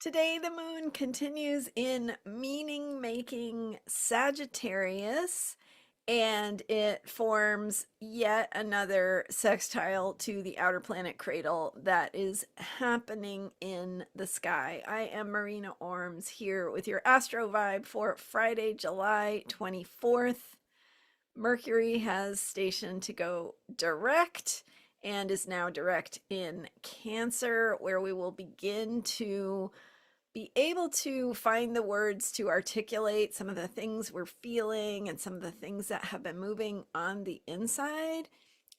Today, the moon continues in meaning making Sagittarius, and it forms yet another sextile to the outer planet cradle that is happening in the sky. I am Marina Orms here with your Astro vibe for Friday, July 24th. Mercury has stationed to go direct and is now direct in Cancer, where we will begin to be able to find the words to articulate some of the things we're feeling and some of the things that have been moving on the inside,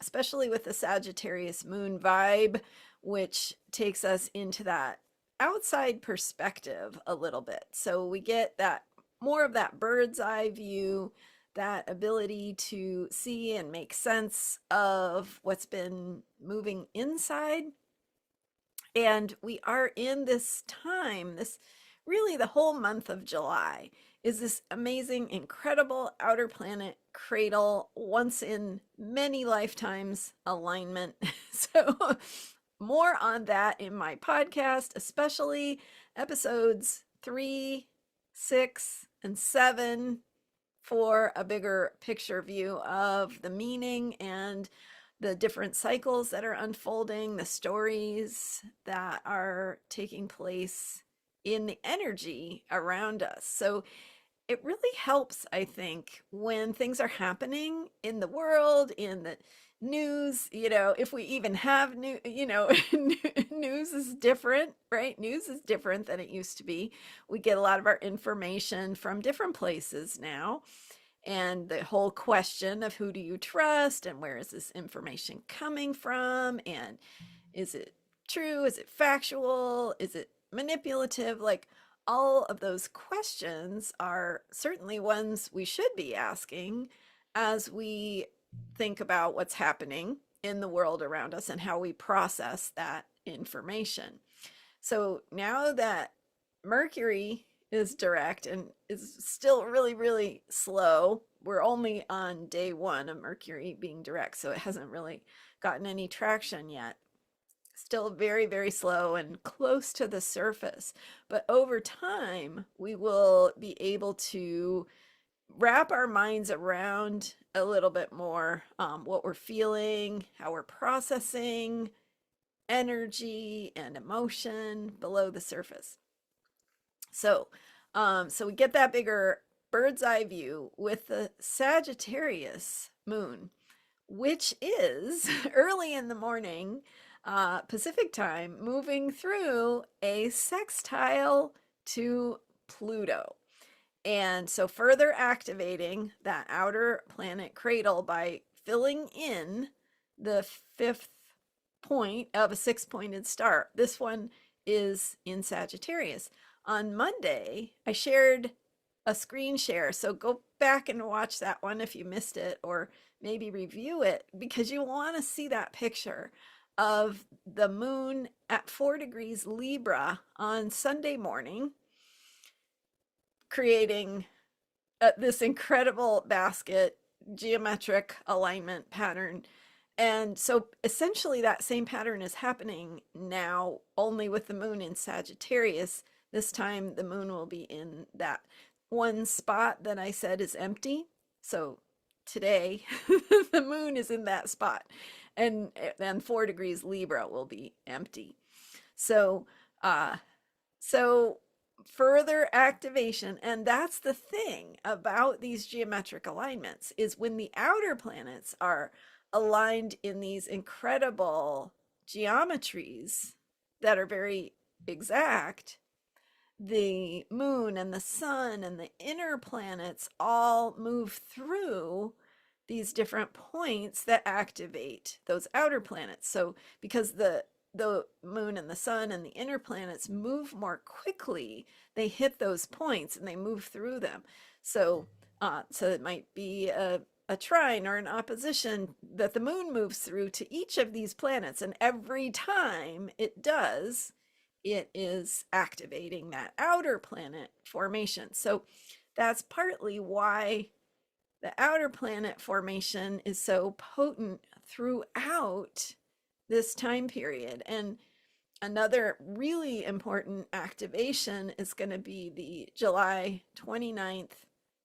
especially with the Sagittarius moon vibe, which takes us into that outside perspective a little bit. So we get that more of that bird's eye view, that ability to see and make sense of what's been moving inside. And we are in this time, this really the whole month of July is this amazing, incredible outer planet cradle, once in many lifetimes alignment. So, more on that in my podcast, especially episodes 3, 6, and 7 for a bigger picture view of the meaning and the different cycles that are unfolding, the stories that are taking place in the energy around us. So it really helps, I think, when things are happening in the world, in the news, if we even have news, news is different, right? News is different than it used to be. We get a lot of our information from different places now. And the whole question of who do you trust and where is this information coming from? And is it true? Is it factual? Is it manipulative? Like, all of those questions are certainly ones we should be asking as we think about what's happening in the world around us and how we process that information. So now that Mercury is direct and is still really, really slow. We're only on day 1 of Mercury being direct, so it hasn't really gotten any traction yet. Still very, very slow and close to the surface. But over time, we will be able to wrap our minds around a little bit more what we're feeling, how we're processing energy and emotion below the surface. So we get that bigger bird's eye view with the Sagittarius moon, which is early in the morning, Pacific time, moving through a sextile to Pluto. And so further activating that outer planet cradle by filling in the 5th point of a 6-pointed star. This one is in Sagittarius. On Monday, I shared a screen share. So go back and watch that one if you missed it, or maybe review it, because you want to see that picture of the moon at 4 degrees Libra on Sunday morning, creating this incredible basket geometric alignment pattern. And so essentially that same pattern is happening now, only with the moon in Sagittarius. This time the moon will be in that one spot that I said is empty. So today the moon is in that spot, and then 4 degrees Libra will be empty. So further activation. And that's the thing about these geometric alignments, is when the outer planets are aligned in these incredible geometries that are very exact, the moon and the sun and the inner planets all move through these different points that activate those outer planets. So because the moon and the sun and the inner planets move more quickly, they hit those points and they move through them. So it might be a trine or an opposition that the moon moves through to each of these planets, and every time it does, it is activating that outer planet formation. So that's partly why the outer planet formation is so potent throughout this time period. And Another really important activation is going to be the July 29th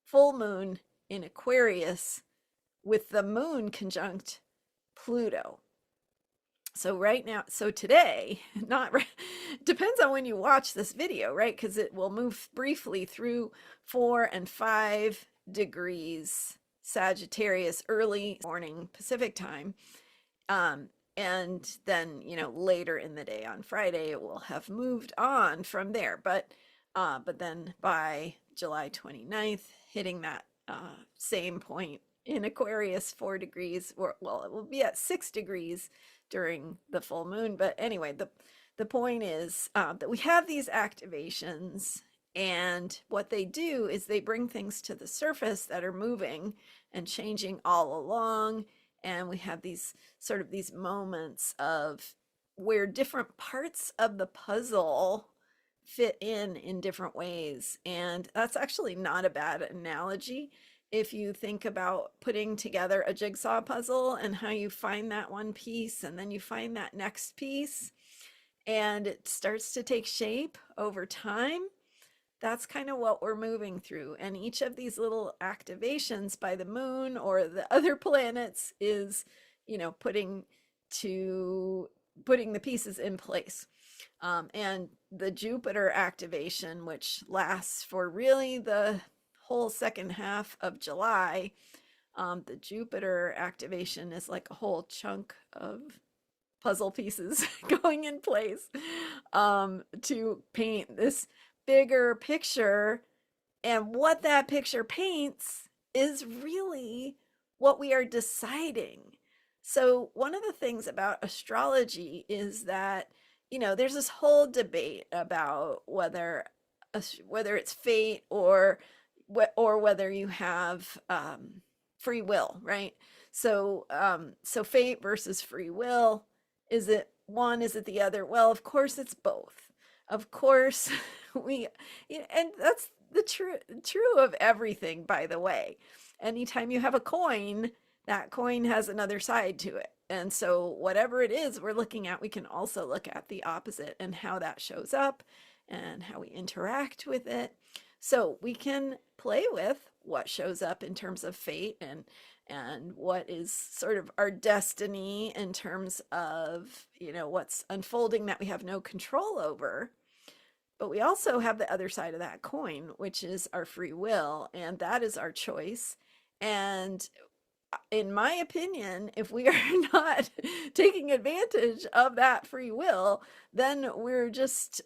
full moon in Aquarius with the moon conjunct Pluto. So right now, so today, not depends on when you watch this video, right? Because it will move briefly through 4 and 5 degrees Sagittarius early morning Pacific time. And then, later in the day on Friday, it will have moved on from there. But then by July 29th, hitting that same point in Aquarius, 4 degrees, or well, it will be at 6 degrees during the full moon. But anyway, the point is that we have these activations, and what they do is they bring things to the surface that are moving and changing all along. And we have these moments of where different parts of the puzzle fit in different ways. And that's actually not a bad analogy. If you think about putting together a jigsaw puzzle and how you find that one piece and then you find that next piece and it starts to take shape over time, that's kind of what we're moving through. And each of these little activations by the moon or the other planets is, putting the pieces in place. And the Jupiter activation, which lasts for really the whole second half of July, the Jupiter activation is like a whole chunk of puzzle pieces going in place to paint this bigger picture. And what that picture paints is really what we are deciding. So one of the things about astrology is that, there's this whole debate about whether it's fate or whether you have free will, right? So fate versus free will, is it one, is it the other? Well, of course it's both. Of course, and that's the true of everything, by the way. Anytime you have a coin, that coin has another side to it. And so whatever it is we're looking at, we can also look at the opposite and how that shows up and how we interact with it. So we can play with what shows up in terms of fate and what is sort of our destiny in terms of, what's unfolding that we have no control over. But we also have the other side of that coin, which is our free will, and that is our choice. And in my opinion, if we are not taking advantage of that free will, then we're just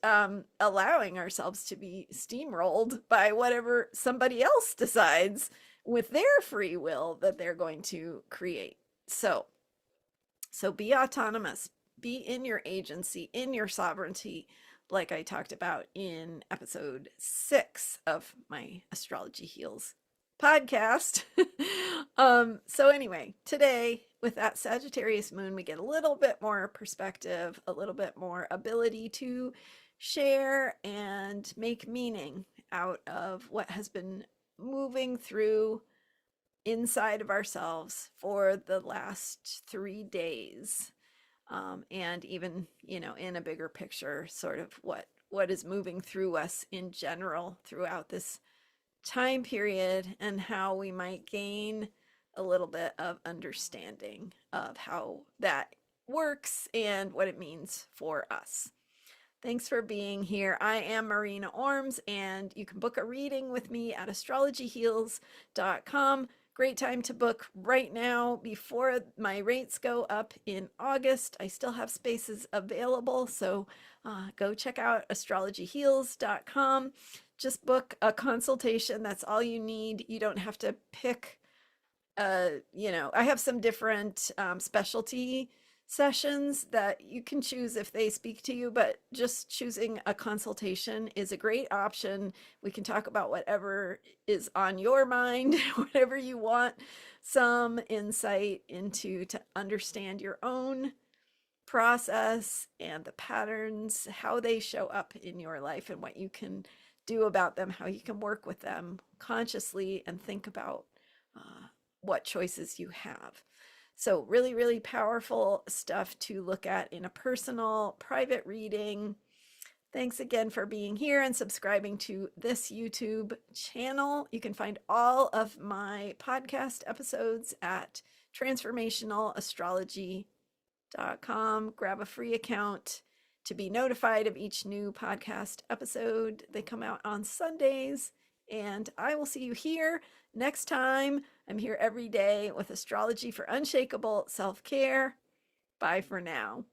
allowing ourselves to be steamrolled by whatever somebody else decides with their free will that they're going to create. So be autonomous, be in your agency, in your sovereignty, like I talked about in episode 6 of my Astrology Heals podcast. So anyway, today with that Sagittarius moon, we get a little bit more perspective, a little bit more ability to share and make meaning out of what has been moving through inside of ourselves for the last 3 days. And even, in a bigger picture, sort of what is moving through us in general throughout this time period, and how we might gain a little bit of understanding of how that works and what it means for us. Thanks for being here. I am Marina Orms, and you can book a reading with me at astrologyheals.com. Great time to book right now before my rates go up in August. I still have spaces available, so go check out astrologyheals.com. Just book a consultation. That's all you need. You don't have to pick, I have some different specialty sessions that you can choose if they speak to you, but just choosing a consultation is a great option. We can talk about whatever is on your mind, whatever you want some insight into to understand your own process and the patterns, how they show up in your life and what you can do about them, how you can work with them consciously and think about what choices you have. So, really, really powerful stuff to look at in a personal, private reading. Thanks again for being here and subscribing to this YouTube channel. You can find all of my podcast episodes at transformationalastrology.com. Grab a free account to be notified of each new podcast episode. They come out on Sundays, and I will see you here next time. I'm here every day with astrology for unshakable self care. Bye for now.